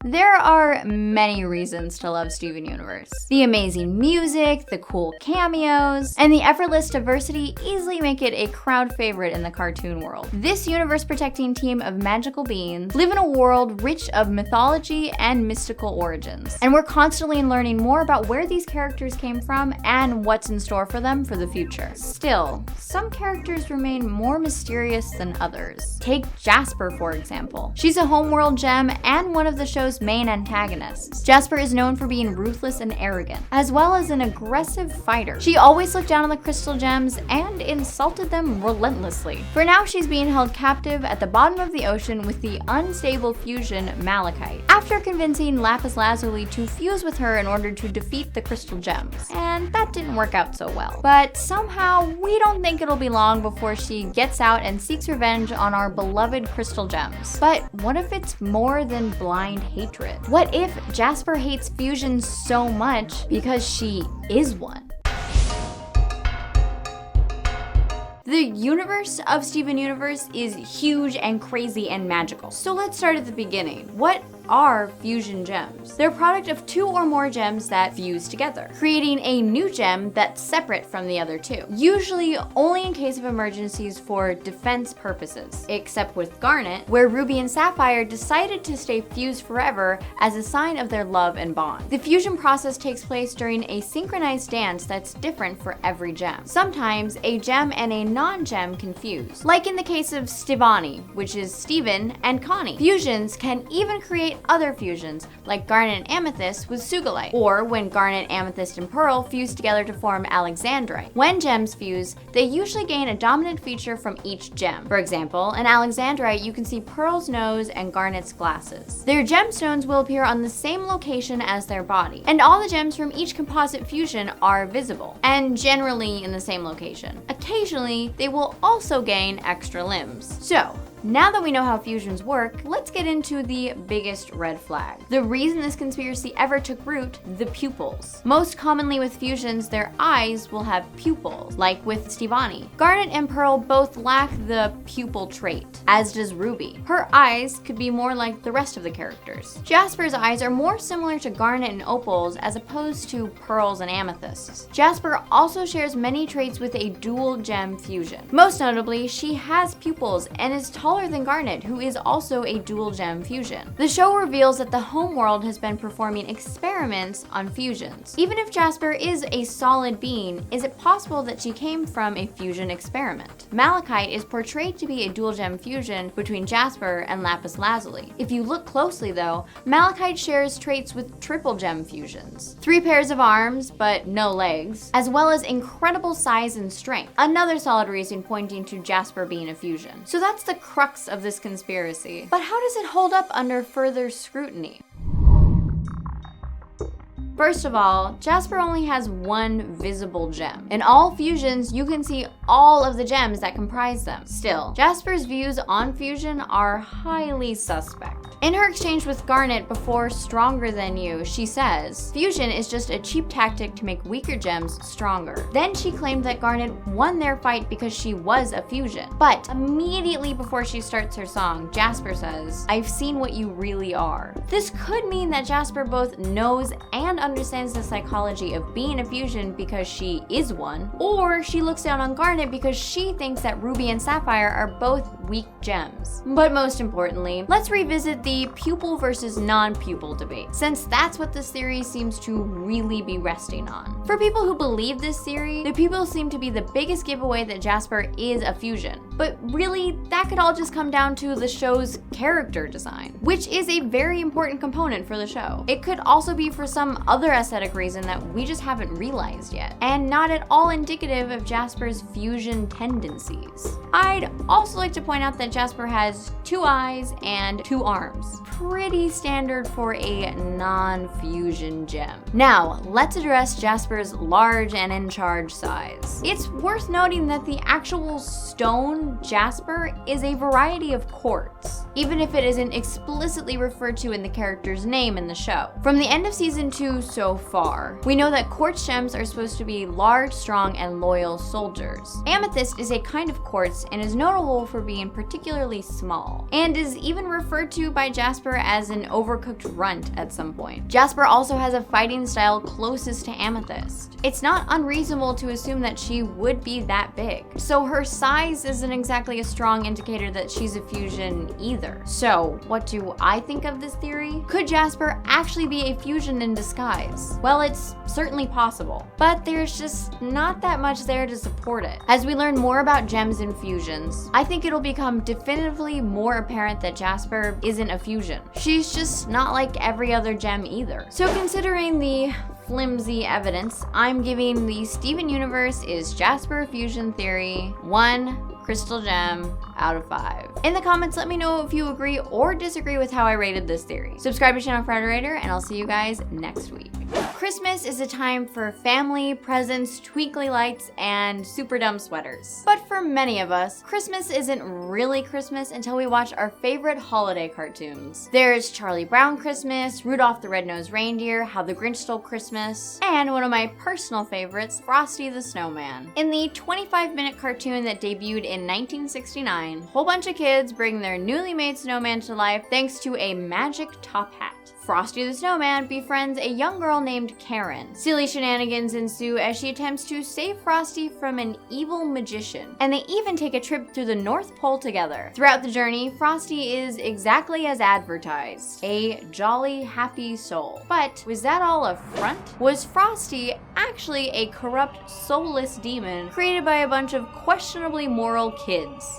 There are many reasons to love Steven Universe. The amazing music, the cool cameos, and the effortless diversity easily make it a crowd favorite in the cartoon world. This universe-protecting team of magical beings live in a world rich of mythology and mystical origins, and we're constantly learning more about where these characters came from and what's in store for them for the future. Still, some characters remain more mysterious than others. Take Jasper, for example. She's a homeworld gem and one of the show's main antagonists. Jasper is known for being ruthless and arrogant, as well as an aggressive fighter. She always looked down on the crystal gems and insulted them relentlessly. For now, she's being held captive at the bottom of the ocean with the unstable fusion Malachite, after convincing Lapis Lazuli to fuse with her in order to defeat the crystal gems. And that didn't work out so well. But somehow, we don't think it'll be long before she gets out and seeks revenge on our beloved crystal gems. But what if it's more than blind hatred? What if Jasper hates fusion so much because she is one? The universe of Steven Universe is huge and crazy and magical. So let's start at the beginning. What are fusion gems? They're a product of two or more gems that fuse together, creating a new gem that's separate from the other two, usually only in case of emergencies for defense purposes, except with Garnet, where Ruby and Sapphire decided to stay fused forever as a sign of their love and bond. The fusion process takes place during a synchronized dance that's different for every gem. Sometimes a gem and a non-gem can fuse, like in the case of Stevani, which is Steven and Connie. Fusions can even create other fusions, like Garnet and Amethyst with Sugalite, or when Garnet, Amethyst, and Pearl fuse together to form Alexandrite. When gems fuse, they usually gain a dominant feature from each gem. For example, in Alexandrite, you can see Pearl's nose and Garnet's glasses. Their gemstones will appear on the same location as their body, and all the gems from each composite fusion are visible, and generally in the same location. Occasionally, they will also gain extra limbs. So, now that we know how fusions work, let's get into the biggest red flag. The reason this conspiracy ever took root, the pupils. Most commonly with fusions, their eyes will have pupils, like with Stevani. Garnet and Pearl both lack the pupil trait, as does Ruby. Her eyes could be more like the rest of the characters. Jasper's eyes are more similar to Garnet and Opal's as opposed to Pearl's and Amethyst's. Jasper also shares many traits with a dual gem fusion. Most notably, she has pupils and is taller than Garnet, who is also a dual gem fusion. The show reveals that the homeworld has been performing experiments on fusions. Even if Jasper is a solid being, is it possible that she came from a fusion experiment? Malachite is portrayed to be a dual gem fusion between Jasper and Lapis Lazuli. If you look closely though, Malachite shares traits with triple gem fusions. 3 pairs of arms, but no legs, as well as incredible size and strength. Another solid reason pointing to Jasper being a fusion. So that's the crux of this conspiracy. But how does it hold up under further scrutiny? First of all, Jasper only has one visible gem. In all fusions, you can see all of the gems that comprise them. Still, Jasper's views on fusion are highly suspect. In her exchange with Garnet before Stronger Than You, she says, fusion is just a cheap tactic to make weaker gems stronger. Then she claimed that Garnet won their fight because she was a fusion. But immediately before she starts her song, Jasper says, "I've seen what you really are." This could mean that Jasper both knows and understands the psychology of being a fusion because she is one, or she looks down on Garnet because she thinks that Ruby and Sapphire are both weak gems. But most importantly, let's revisit the pupil versus non-pupil debate, since that's what this theory seems to really be resting on. For people who believe this theory, the pupils seem to be the biggest giveaway that Jasper is a fusion. But really, that could all just come down to the show's character design, which is a very important component for the show. It could also be for some other aesthetic reason that we just haven't realized yet, and not at all indicative of Jasper's fusion tendencies. I'd also like to point out that Jasper has 2 eyes and 2 arms. Pretty standard for a non-fusion gem. Now, let's address Jasper's large and in charge size. It's worth noting that the actual stone name Jasper is a variety of quartz, even if it isn't explicitly referred to in the character's name in the show. From the end of season 2 so far, we know that quartz gems are supposed to be large, strong, and loyal soldiers. Amethyst is a kind of quartz and is notable for being particularly small, and is even referred to by Jasper as an overcooked runt at some point. Jasper also has a fighting style closest to Amethyst. It's not unreasonable to assume that she would be that big, so her size isn't exactly a strong indicator that she's a fusion either. So, what do I think of this theory? Could Jasper actually be a fusion in disguise? Well, it's certainly possible, but there's just not that much there to support it. As we learn more about gems and fusions, I think it'll become definitively more apparent that Jasper isn't a fusion. She's just not like every other gem either. So considering the flimsy evidence, I'm giving the Steven Universe is Jasper fusion theory 1 crystal gem out of 5. In the comments, let me know if you agree or disagree with how I rated this theory. Subscribe to channel Frederator, and I'll see you guys next week. Christmas is a time for family, presents, twinkly lights, and super dumb sweaters. But for many of us, Christmas isn't really Christmas until we watch our favorite holiday cartoons. There's Charlie Brown Christmas, Rudolph the Red-Nosed Reindeer, How the Grinch Stole Christmas, and one of my personal favorites, Frosty the Snowman. In the 25-minute cartoon that debuted in 1969, a whole bunch of kids bring their newly made snowman to life thanks to a magic top hat. Frosty the Snowman befriends a young girl named Karen. Silly shenanigans ensue as she attempts to save Frosty from an evil magician, and they even take a trip through the North Pole together. Throughout the journey, Frosty is exactly as advertised, a jolly, happy soul. But was that all a front? Was Frosty actually a corrupt, soulless demon created by a bunch of questionably moral kids?